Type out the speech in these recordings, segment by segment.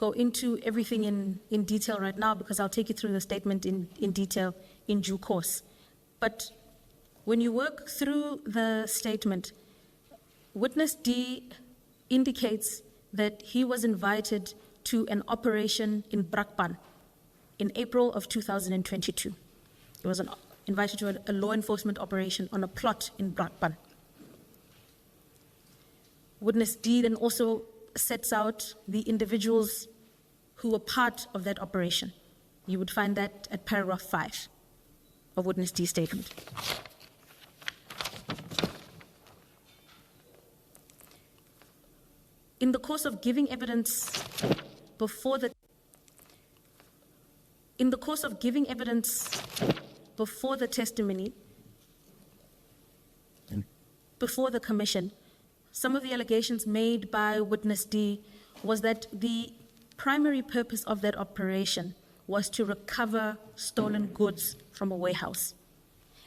go into everything in detail right now because I'll take you through the statement in detail in due course. But when you work through the statement, Witness D indicates that he was invited to an operation in Brakpan in April of 2022. He was invited to a law enforcement operation on a plot in Brakpan. Witness D then also sets out the individuals who were part of that operation. You would find that at paragraph 5 of Witness D's statement. In the course of giving evidence before the testimony, before the commission, some of the allegations made by Witness D was that the primary purpose of that operation was to recover stolen goods from a warehouse,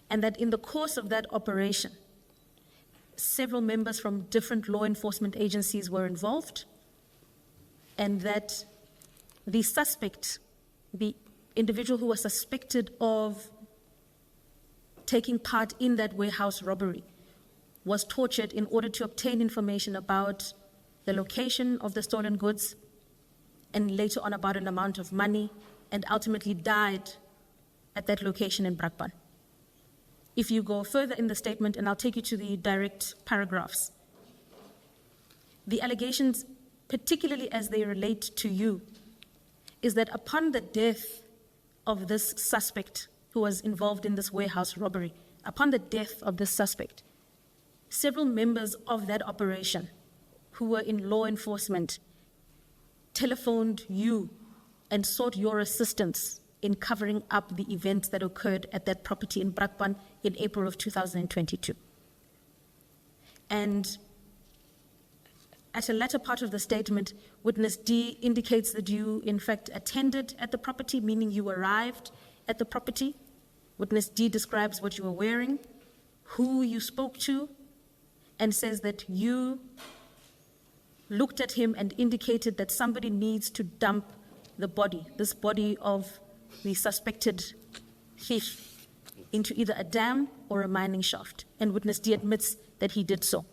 and that in the course of that operation, several members from different law enforcement agencies were involved, and that the suspect, the individual who was suspected of taking part in that warehouse robbery, was tortured in order to obtain information about the location of the stolen goods and later on about an amount of money, and ultimately died at that location in Brakpan. If you go further in the statement, and I'll take you to the direct paragraphs, the allegations, particularly as they relate to you, is that upon the death of this suspect who was involved in this warehouse robbery, upon the death of this suspect, several members of that operation who were in law enforcement telephoned you and sought your assistance in covering up the events that occurred at that property in Brakpan in April of 2022. And at a latter part of the statement, Witness D indicates that you, in fact, attended at the property, meaning you arrived at the property. Witness D describes what you were wearing, who you spoke to, and says that you looked at him and indicated that somebody needs to dump the body, this body of the suspected thief, into either a dam or a mining shaft. And Witness D admits that he did so.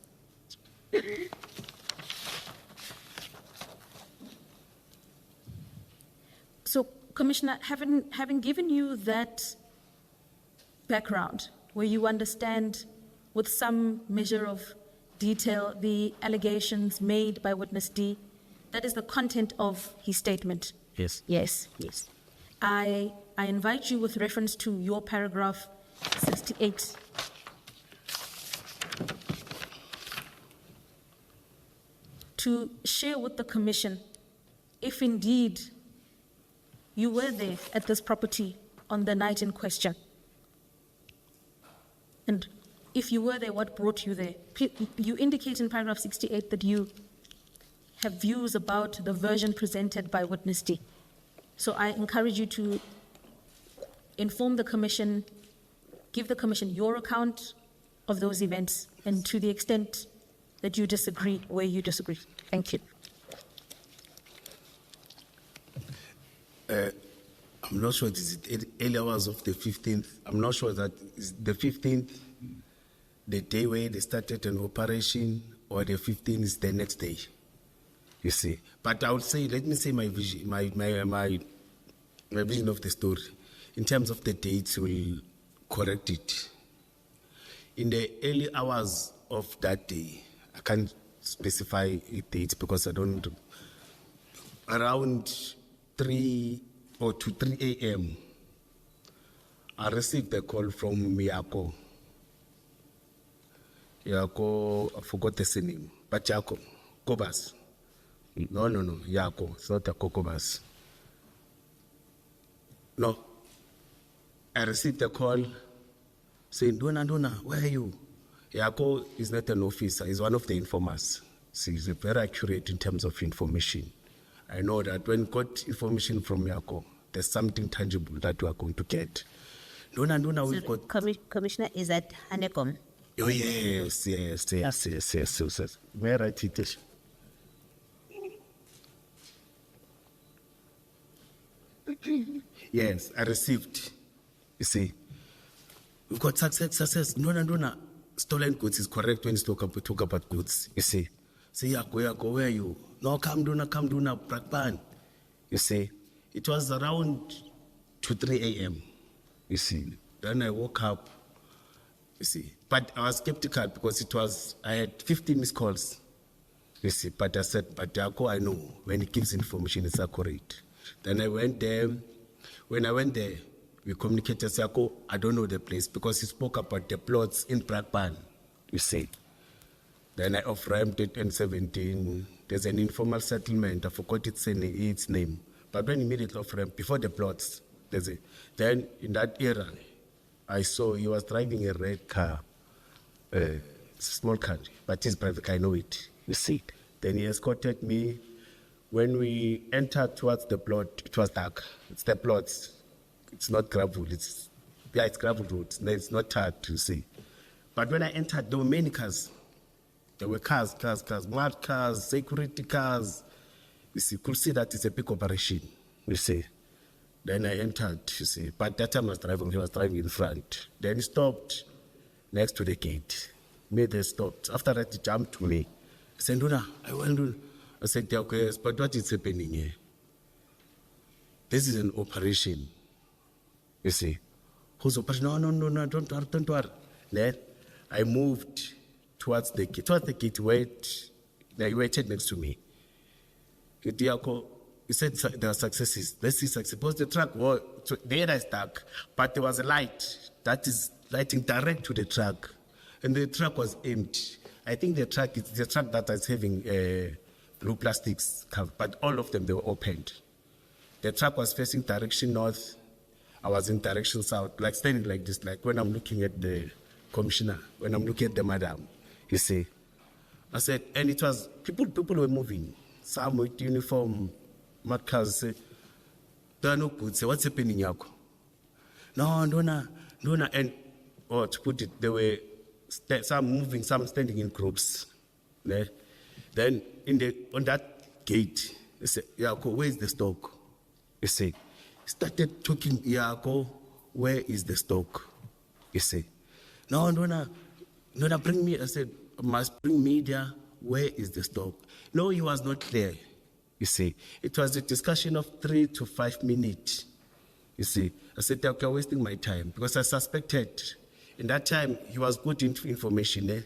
So, Commissioner, having given you that background, where you understand with some measure of detail the allegations made by Witness D, that is the content of his statement. Yes. Yes, yes. I invite you, with reference to your paragraph 68, to share with the Commission if indeed you were there at this property on the night in question. And if you were there, what brought you there? You indicate in paragraph 68 that you have views about the version presented by Witness D. So I encourage you to inform the Commission, give the Commission your account of those events, and to the extent that you disagree, where you disagree. Thank you. I'm not sure it is early hours of the 15th. I'm not sure that is the 15th the day where they started an operation, or the 15th is the next day. You see, but I would say, let me say my vision, my vision of the story. In terms of the dates, we'll correct it. In the early hours of that day, I can't specify a date because I don't. Around 3 or to 3 a.m., I received a call from Yako. Yako, I forgot the surname, but Yako, Kobas. No, Yako, it's not a Kokobas. No. I received a call saying, Dona, where are you? Yako is not an officer, he's one of the informers. So he's very accurate in terms of information. I know that when got information from Yako, there's something tangible that we are going to get. Dona, we've got... Commissioner, is that Hanekom? Oh, yes. May I write it? Yes, I received. You see, we've got success. No. Stolen goods is correct when you talk about goods. You see, say yeah, go where are you? No, come do na, Brakpan. You see, it was around 2-3 a.m. You see, then I woke up. You see, but I was skeptical because I had 15 missed calls. You see, but I said, but Yako, I know when he gives information, it's accurate. Then I went there. When I went there, we communicated, Yako, I don't know the place because he spoke about the plots in Brakpan, you see. Then I off-ramped it in 17. There's an informal settlement. I forgot its name. But when immediately off-ramped, before the plots, then in that era, I saw he was driving a red car, small car, but his private car, I know it. You see. Then he escorted me. When we entered towards the plot, it was dark. It's the plots. It's not gravel. It's gravel road. It's not hard to see. But when I entered, there were many cars. There were cars, mad cars, security cars. You see, could see that it's a big operation. You see. Then I entered, you see. But that time he was driving in front. Then he stopped next to the gate. Made a stop. After that, he jumped to me. He said, Nduna, I want to. I said, okay, but what is happening here? This is an operation. You see. Whose operation? No, don't worry. Then I moved towards the gate where they waited next to me. He said there are successes. Let's see success. Because the truck was, the area is dark, but there was a light that is lighting direct to the truck. And the truck was empty. I think the truck is the truck that is having blue plastics covered, but all of them, they were opened. The truck was facing direction north. I was in direction south, like standing like this, like when I'm looking at the commissioner, when I'm looking at the madam, you see. I said, and it was, people were moving. Some with uniform, mad cars, say, there are no good. Say, what's happening, Yako? No, and, or to put it, there were some moving, some standing in groups. Yeah? Then on that gate, they said, Yako, where is the stock? You see. Started talking, Yako, where is the stock? You see. No, bring me. I said, must bring media. Where is the stock? No, he was not there. You see. It was a discussion of 3 to 5 minutes. You see. I said, okay, I'm wasting my time because I suspected. In that time, he was good into information.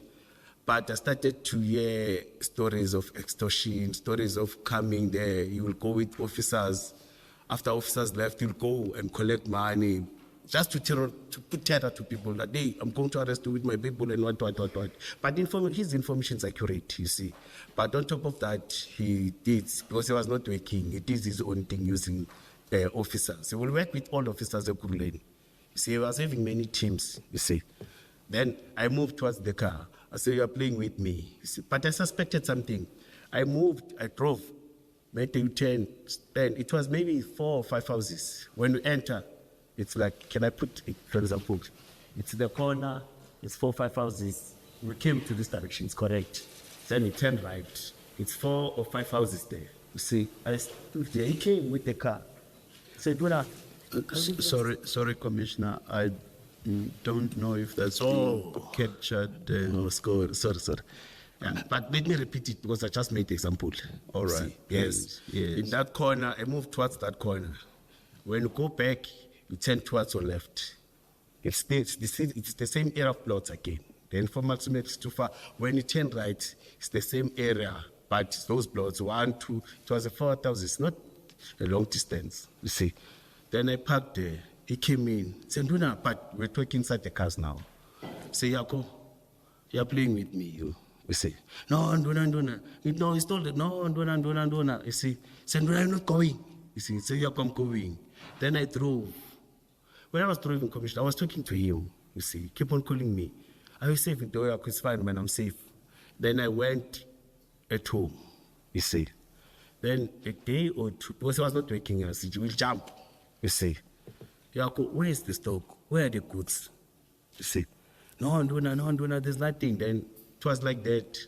But I started to hear stories of extortion, stories of coming there. He will go with officers. After officers left, he'll go and collect money just to put terror to people that, hey, I'm going to arrest you with my people and what. But his information is accurate, you see. But on top of that, he did, because he was not working, he did his own thing using officers. He will work with all officers at Ekurhuleni. You see, he was having many teams, you see. Then I moved towards the car. I said, you're playing with me. You see. But I suspected something. I moved, I drove, made a U-turn, then it was maybe 4 or 5 houses. When we enter, it's like, can I put, for example, it's the corner, it's 4 or 5 houses. We came to this direction, it's correct. Then we turned right. It's 4 or 5 houses there. You see, I stood there, he came with the car. I said, Dula, sorry, Commissioner, I don't know if that's been captured. Sorry. Yeah, but let me repeat it because I just made the example. All right. See, yes. In that corner, I moved towards that corner. When you go back, you turn towards your left. It's the same area of plots again. The informal settlement is too far. When you turn right, it's the same area, but it's those plots, 1, 2, it was a 4,000. It's not a long distance, you see. Then I parked there. He came in. Said, Nduna, but we're talking inside the cars now. Say, Yako, you're playing with me, you. We say, no, Nduna. No, he told it, no, Nduna. You see, say, Nduna, I'm not going. You see, say, Yako, I'm going. Then I drove. When I was driving, Commissioner, I was talking to him. You see, keep on calling me. Are you safe? It's fine, man, I'm safe. Then I went at home, you see. Then a day or two, because I was not working, I said, you will jump, you see. Yako, where is the stock? Where are the goods? You see. No, Nduna, there's nothing. Then it was like that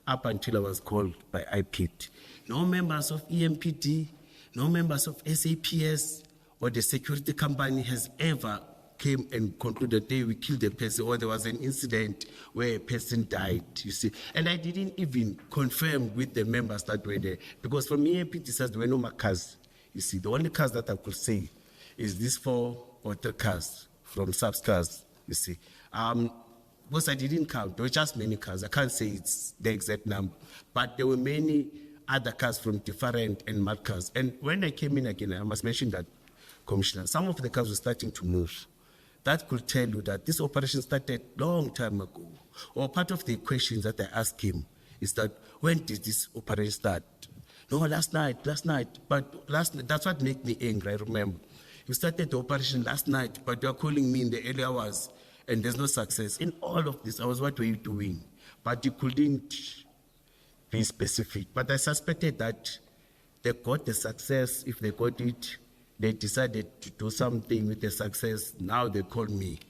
up until I was called by IPT. No members of EMPD, no members of SAPS, or the security company has ever came and concluded that we killed a person or there was an incident where a person died, you see. And I didn't even confirm with the members that were there because from EAPT says there were no more cars. You see, the only cars that I could say is these 4 or 3 cars from subs cars, you see. Because I didn't count, there were just many cars. I can't say it's the exact number, but there were many other cars from different and mad cars. And when I came in again, I must mention that, Commissioner, some of the cars were starting to move. That could tell you that this operation started long time ago. Or part of the questions that I asked him is that, when did this operation start? No, last night. But last night, that's what made me angry, I remember. You started the operation last night, but you're calling me in the early hours, and there's no success. In all of this, I was, what were you doing? But you couldn't be specific. But I suspected that they got the success. If they got it, they decided to do something with the success. Now they call me,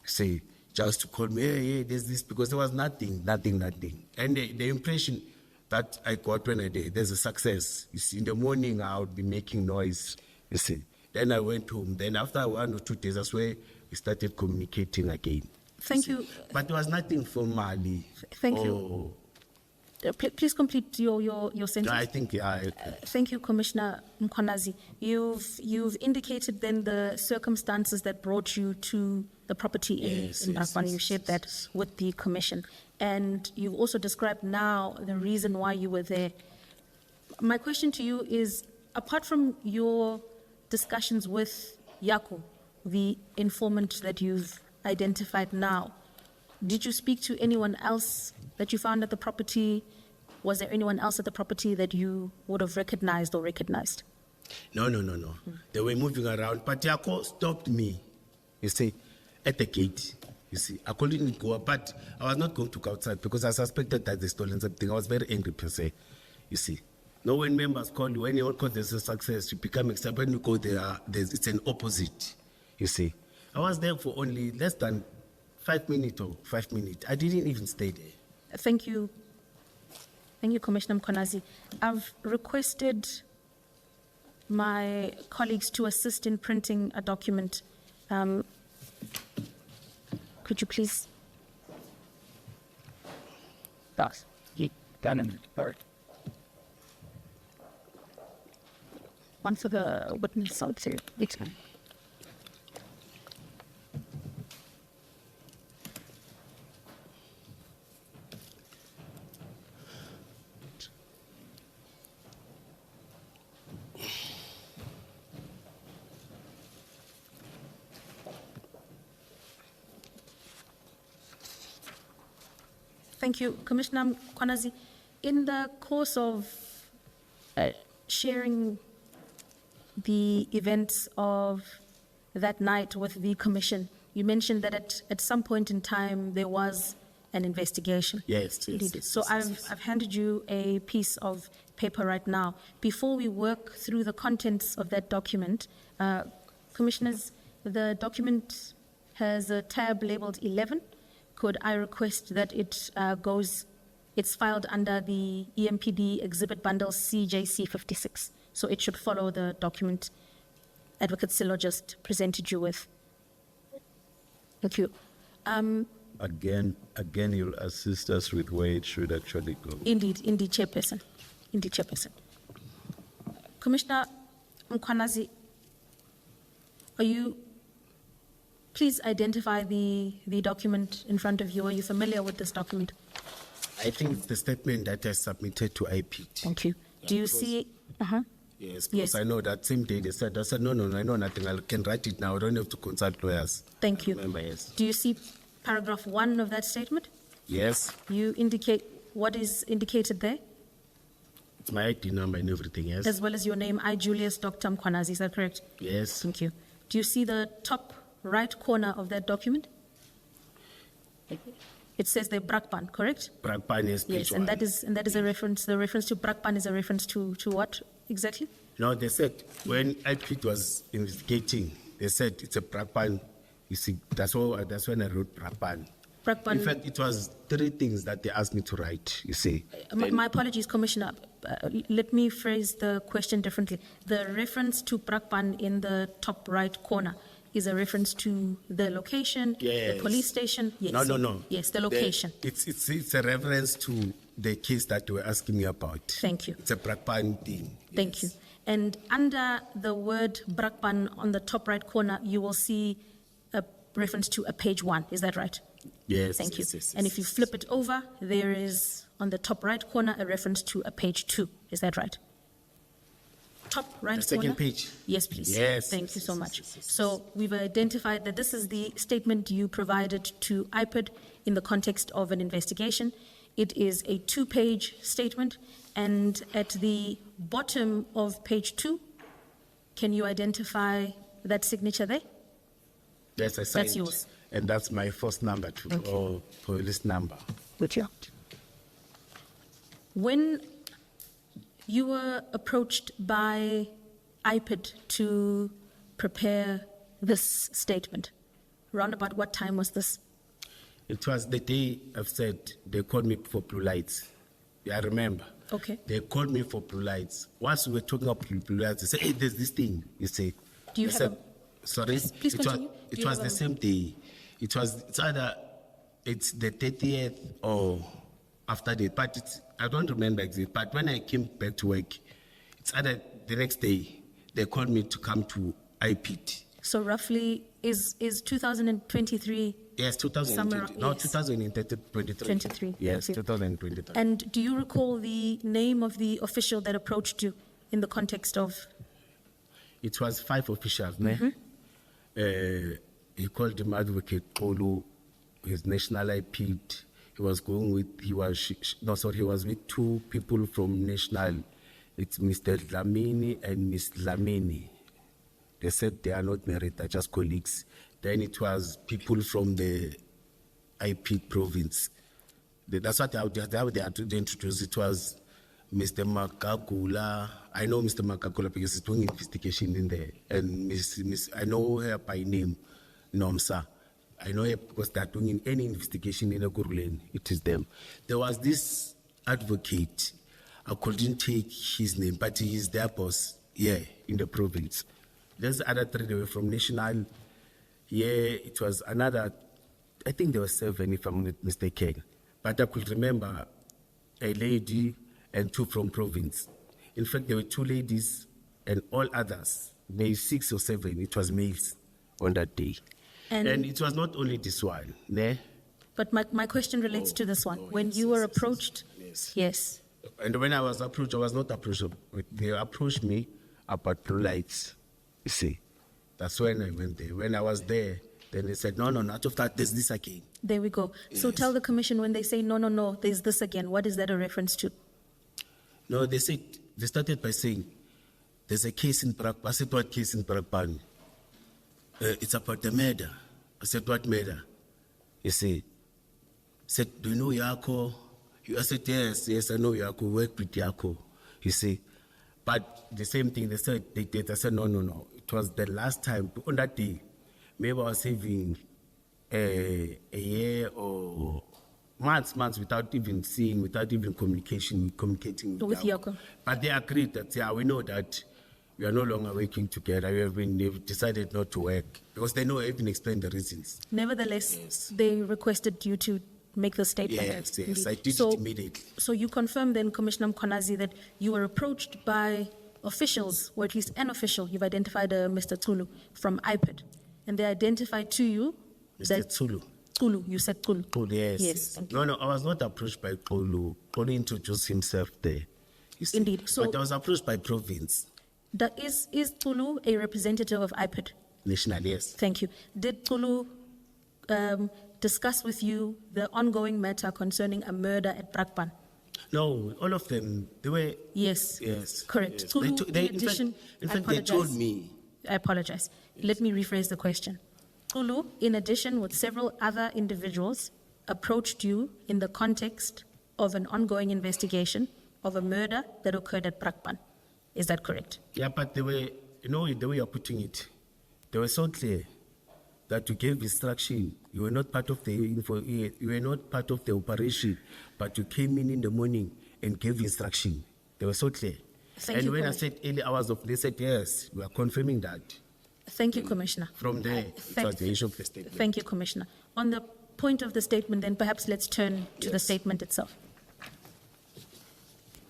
say, just to call me, hey, there's this, because there was nothing. And the impression that I got when I did, there's a success. You see, in the morning, I would be making noise, you see. Then I went home. Then after 1 or 2 days, that's where we started communicating again. Thank you. But there was nothing formally. Thank you. Please complete your sentence. I think, Thank you, Commissioner Mkhwanazi. You've indicated then the circumstances that brought you to the property in Brakpan. You shared that with the Commission. And you've also described now the reason why you were there. My question to you is, apart from your discussions with Yaku, the informant that you've identified now, did you speak to anyone else that you found at the property? Was there anyone else at the property that you would have recognized or recognized? No. They were moving around, but Yako stopped me, you see, at the gate. You see, I couldn't go up, but I was not going to go outside because I suspected that they stolen something. I was very angry per se, you see. No, when members call you, when you call there's a success, you become excited. When you go there, it's an opposite, you see. I was there for only less than 5 minutes. I didn't even stay there. Thank you. Thank you, Commissioner Mkhwanazi. I've requested my colleagues to assist in printing a document. Could you please? Das. Done. One for the witness out too. Thank you, Commissioner Mkhwanazi. In the course of sharing the events of that night with the Commission, you mentioned that at some point in time there was an investigation. Yes. So I've handed you a piece of paper right now. Before we work through the contents of that document, Commissioners, the document has a tab labeled 11. Could I request that it's filed under the EMPD Exhibit Bundle CJC 56. So it should follow the document Advocate Silo just presented you with. Thank you. Again, you'll assist us with where it should actually go. Indeed, Chairperson. Commissioner Mkhwanazi, please identify the document in front of you. Are you familiar with this document? I think it's the statement that I submitted to IPT. Thank you. Do you see? Yes, because I know that same day I said, no, I know nothing. I can write it now. I don't have to consult lawyers. Thank you. Remember, yes. Do you see paragraph 1 of that statement? Yes. You indicate what is indicated there? It's my ID number and everything, yes. As well as your name, I, Julius Dr. Mkhwanazi, is that correct? Yes. Thank you. Do you see the top right corner of that document? It says the Brakpan, correct? Brakpan is yes, and that is a reference. The reference to Brakpan is a reference to what exactly? No, they said when IPT was investigating, they said it's a Brakpan. You see, that's when I wrote Brakpan. Brakpan. In fact, it was 3 things that they asked me to write, you see. My apologies, Commissioner. Let me phrase the question differently. The reference to Brakpan in the top right corner is a reference to the location, the Yes. police station? Yes. No. Yes, the location. It's a reference to the case that they were asking me about. Thank you. It's a Brakpan thing. Thank you. And under the word Brakpan on the top right corner, you will see a reference to a page 1. Is that right? Yes. Thank you. yes, And if you flip it over, there is on the top right corner a reference to a page 2. Is that right? Top right The second corner? page. Yes, please. Yes, Thank you so yes, much. yes. So we've identified that this is the statement you provided to IPID in the context of an investigation. It is a 2-page statement, and at the bottom of page 2, can you identify that signature there? Yes, I signed. yours. And that's my first number too, or police number. Which one? When you were approached by IPID to prepare this statement, round about what time was this? It was the day I've said they called me for blue lights. Yeah, I remember. Okay. They called me for blue lights. Once we were talking about blue lights, they said, hey, there's this thing, you see. Do you I have said, sorry? Please it was, continue. Do it you was have the a- same day. It's either, it's the 30th or after that, but I don't remember exactly. But when I came back to work, it's either the next day, they called me to come to IPT. So roughly is 2023? Yes, 2023. Somewhere- No, yes. 2023. 23. Yes, Thank you. 2023. And do you recall the name of the official that approached you in the context of? It was 5 officials, ne? He called him Advocate Polo, his national IP'd. He was going with, he was with 2 people from national. It's Mr. Dlamini and Miss Dlamini. They said they are not married, they're just colleagues. Then it was people from the IP province. That's what how they had to introduce. It was Mr. Makakula. I know Mr. Makakula because he's doing investigation in there. And I know her by name, Nomsa. I know her because they're doing any investigation in Ekurhuleni. It is them. There was this advocate. I couldn't take his name, but he is their boss, in the province. There's other 3, they were from national. It was another, I think there were 7 if I'm not mistaken. But I could remember a lady and 2 from province. In fact, there were 2 ladies and all others, maybe 6 or 7, it was males on that day. And it was not only this one, ne? But my question relates to this one. When you were approached, yes. And when I was approached, I was not approached. They approached me about blue lights. You see, that's when I went there. When I was there, then they said, no, not of that, there's this again. There we go. So tell the commission when they say, no, there's this again, what is that a reference to? No, they started by saying, there's a case in Brakpan. I said, what case in Brakpan? It's about the murder. I said, what murder? You see, said, do you know Yako? I said, yes, I know Yako, work with Yako. You see, but the same thing, they said, I said, no. It was the last time, on that day, maybe I was having a year or months without even seeing, without even communicating With Yako. But they agreed that, we know that we are no longer working together. They've decided not to work because they know I even explained the reasons. Nevertheless, they requested you to make the statement. Yes, Indeed. I did it immediately. So you confirm then, Commissioner Mkhwanazi, that you were approached by officials, or at least an official, you've identified Mr. Tsulu from IPID, and they identified to you Mr. Tsulu. Tsulu, you said Tsulu. Tsulu, yes. Yes, thank you. No, I was not approached by Tsulu. Tsulu introduced himself there. You see. Indeed. So- but I was approached by province. Is Tsulu a representative of IPID? National, yes. Thank you. Did Tsulu discuss with you the ongoing matter concerning a murder at Brakpan? No, all of them, they were... Yes. Yes. Correct. Yes. Tsulu, in in addition, fact, I they told apologize. me. I apologize. Let me rephrase the question. Tsulu, in addition with several other individuals, approached you in the context of an ongoing investigation of a murder that occurred at Brakpan. Is that correct? Yeah, but they were, the way you're putting it, they were so clear. that you gave instruction. You were not part of the you were not part of the operation, but you came in the morning and gave instruction. They were so clear. Thank and you, when I Commissioner. said early hours of, they said yes, we are confirming that. Thank you, Commissioner. From there, it was the issue of the statement. Thank you, Commissioner. On the point of the statement, then perhaps let's turn to the statement itself.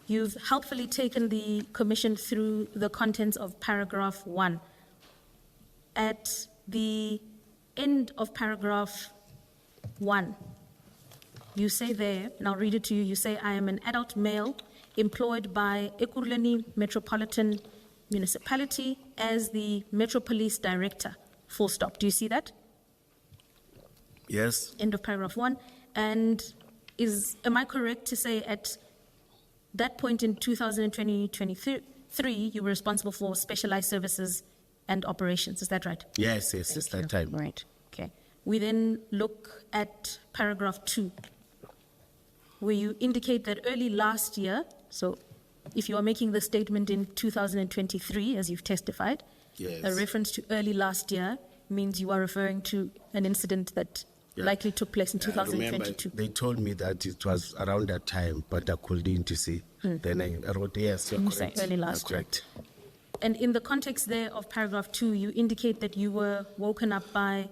You've helpfully taken the Commission through the contents of paragraph 1. At the end of paragraph 1, you say there, and I'll read it to you, you say, I am an adult male employed by Ekurhuleni Metropolitan Municipality as the Metro Police Director, full stop. Do you see that? Yes, End of paragraph 1. And am I correct to say at that point in 2023, you were responsible for specialized services and operations? Is that right? yes, since that time. Right. Okay. We then look at paragraph 2, where you indicate that early last year, so if you are making the statement in 2023, as you've testified, Yes. a reference to early last year means you are referring to an incident that likely took place in I remember 2022. they told me that it was around that time, but I couldn't see. Then I wrote, yes, you're You say correct. early last You're year. correct. And in the context there of paragraph 2, you indicate that you were woken up by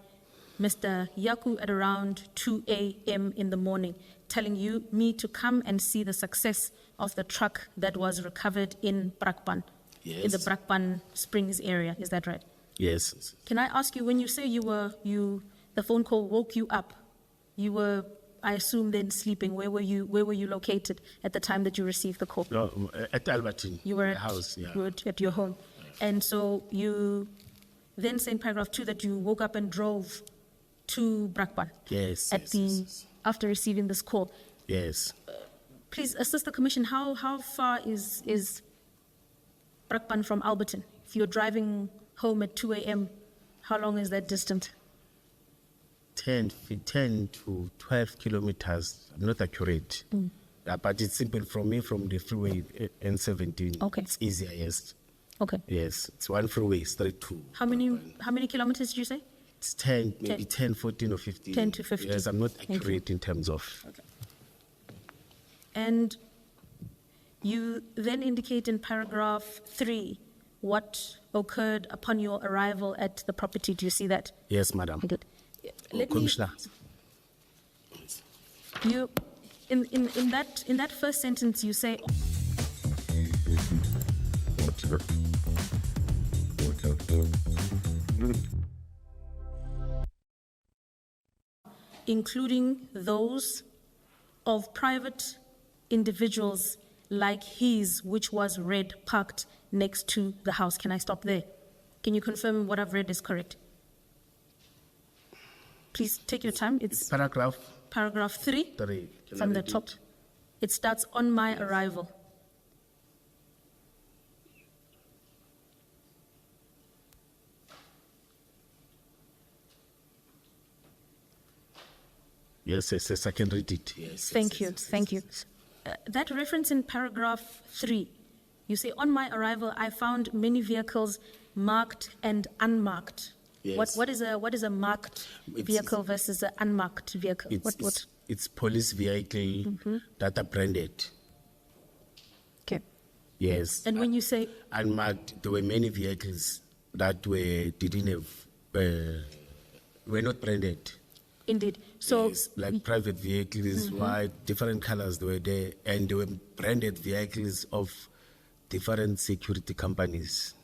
Mr. Yaku at around 2 a.m. in the morning, telling me to come and see the success of the truck that was recovered in Brakpan, in the Yes. Brakpan Springs area. Is that right? Yes. Can I ask you, when you say the phone call woke you up, you were, I assume, then sleeping. Where were you located at the time that you received the call? No, at Albertine. You were the house, yeah. you were at your home. And so you then say in paragraph 2 that you woke up and drove to Brakpan Yes. at yes, the yes, after receiving this call. yes. Please assist the Commission. How far is Brakpan from Alberton? If you're driving home at 2 a.m., how long is that distance? 10 to 12 kilometers. I'm not accurate. But it's simple from me, from the freeway N17. Okay. It's easier, yes. Okay. Yes, it's one freeway straight to. How many kilometers did you say? It's 10, maybe 10, 14 or 15. 10 to 15. Yes, I'm not Thank you. accurate in terms of. And you then indicate in paragraph 3 what occurred upon your arrival at the property. Do you see that? Yes, madam. Good. Oh, Let me, Commissioner. you, in that first sentence, you say, including those of private individuals like his, which was red, parked next to the house. Can I stop there? Can you confirm what I've read is correct? Please take your time. It's Paragraph paragraph 3 3. Can I from the read top. it? It starts on my arrival. Yes, yes, yes, I can read it. Yes. Thank you. Thank you. That reference in paragraph 3, you say, on my arrival, I found many vehicles marked and unmarked. Yes. What is a marked vehicle versus an unmarked vehicle? It's police vehicle that are branded. Okay. Yes. And when you say, Unmarked, there were many vehicles that didn't have, were not branded. indeed, so Yes, like private vehicles, white, different colors they were there, and they were branded vehicles of different security companies.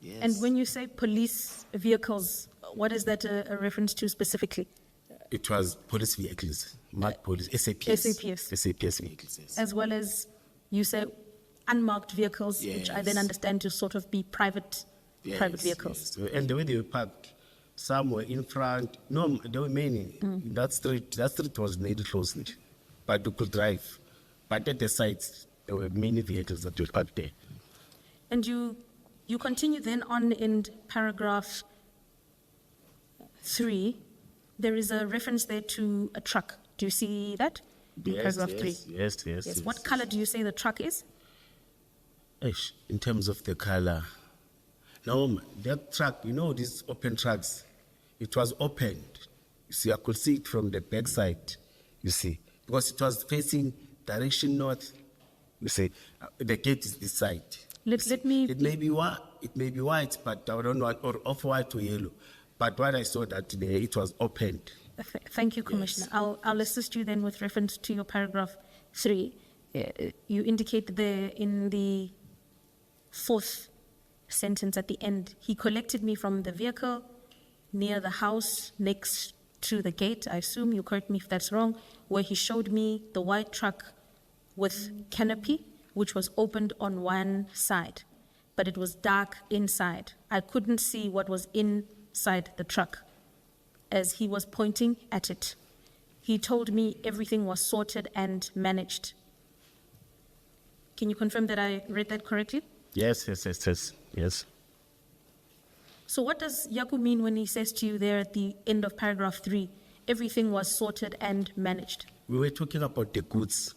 Yes. and when you say police vehicles, what is that a reference to specifically? It was police vehicles, marked police, SAPS. SAPS vehicles, yes. As well as you say unmarked vehicles, which I then Yes. understand to sort of be private vehicles. Yes. And the way they were parked, some were in front. No, there were many. That street was not closed, but you could drive. But at the sides, there were many vehicles that were parked there. And you continue then on in paragraph 3. There is a reference there to a truck. Do you see that? In paragraph 3. Yes. What color do you say the truck is? In terms of the color, no, that truck, these open trucks, it was opened. You see, I could see it from the back side, you see, because it was facing direction north. You see, the gate is this side. Let me. It may be white, but I don't know, or off-white or yellow. But what I saw that day, it was opened. Thank you, Commissioner. I'll assist you then with reference to your paragraph 3. You indicate there in the 4th sentence at the end, he collected me from the vehicle near the house next to the gate. I assume, you correct me if that's wrong, where he showed me the white truck with canopy, which was opened on one side, but it was dark inside. I couldn't see what was inside the truck as he was pointing at it. He told me everything was sorted and managed. Can you confirm that I read that correctly? Yes. So what does Yaku mean when he says to you there at the end of paragraph 3, everything was sorted and managed? We were talking about the goods.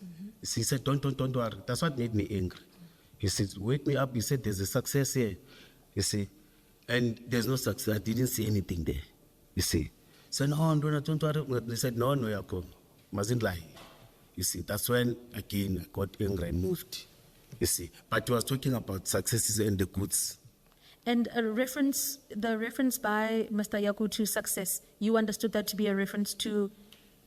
He said, don't worry. That's what made me angry. He said, wake me up. He said, there's a success here. You see, and there's no success. I didn't see anything there. You see. So no, don't worry. They said, no, Yaku, mustn't lie. You see, that's when again I got angry and moved. You see, but he was talking about successes and the goods. And the reference by Mr. Yaku to success, you understood that to be a reference to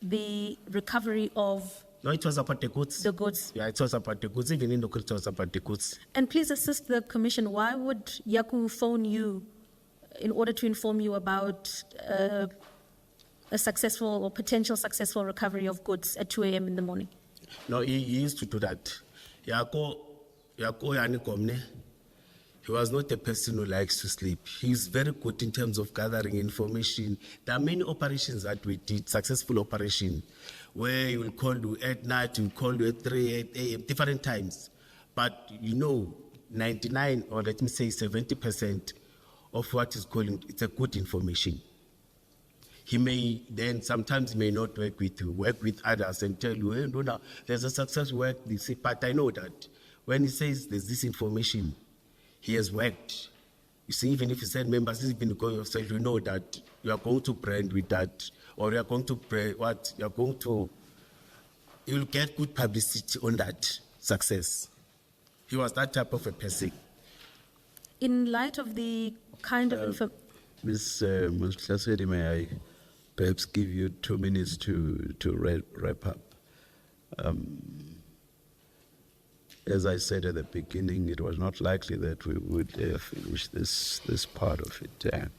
the recovery of No, it was about the goods. the goods. Yeah, it was about the goods. Even in the court, it was about the goods. And please assist the commission. Why would Yaku phone you in order to inform you about a successful or potential successful recovery of goods at 2 a.m. in the morning? No, he used to do that. Yako yani komne. He was not a person who likes to sleep. He's very good in terms of gathering information. There are many operations that we did, successful operation, where he will call you at night, he will call you at 3 a.m., different times. But 99, or let me say 70% of what he's calling, it's a good information. He may then, sometimes he may not work with you, work with others and tell you, hey, no, there's a success work. But I know that when he says there's this information, he has worked. You see, even if you send members, even go yourself, you know that you are going to brand with that, or you are going to pray what you are going to. You will get good publicity on that success. He was that type of a person. In light of the kind of information. Ms. Mkhwanazi, may I perhaps give you 2 minutes to wrap up? As I said at the beginning, it was not likely that we would finish this part of it.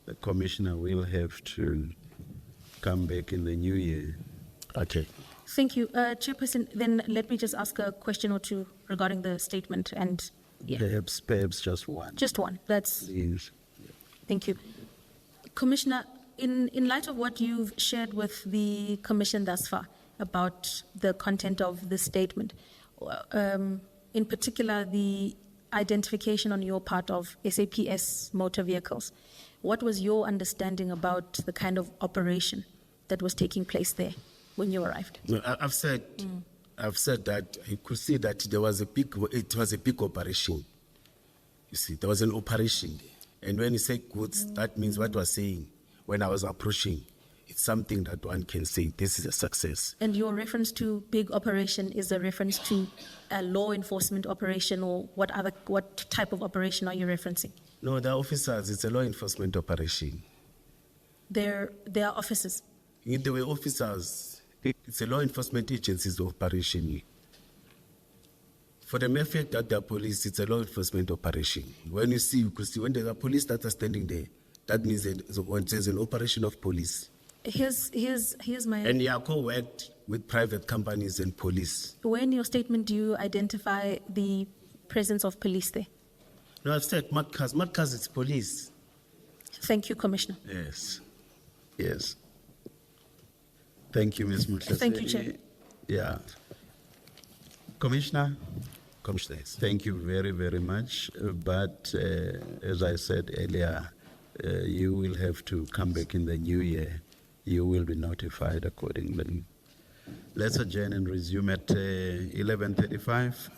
The commissioner will have to come back in the new year. Okay. Thank you. Chairperson, then let me just ask a question or two regarding the statement and Perhaps just one. just one. That's Please. Thank you. Commissioner, in light of what you've shared with the commission thus far about the content of the statement, in particular the identification on your part of SAPS motor vehicles, what was your understanding about the kind of operation that was taking place there when you arrived? No, I've said that you could see that it was a big operation. You see, there was an operation there. And when you say goods, that means what we're saying when I was approaching, it's something that one can say, this is a success. And your reference to big operation is a reference to a law enforcement operation, or what type of operation are you referencing? No, the officers, it's a law enforcement operation. They are officers. In the way officers, it's a law enforcement agency's operation. For the mere fact that they're police, it's a law enforcement operation. When you could see when there are police that are standing there, that means there's an operation of police. Here's my. And Yako worked with private companies and police. Where in your statement do you identify the presence of police there? No, I've said Madcars, it's police. Thank you, Commissioner. Yes. Thank you, Ms. Mkhwanazi. Thank you, Chair. Yeah. Commissioner, Commissioners. thank you very, very much. But as I said earlier, you will have to come back in the new year. You will be notified accordingly. Let's adjourn and resume at 11:35.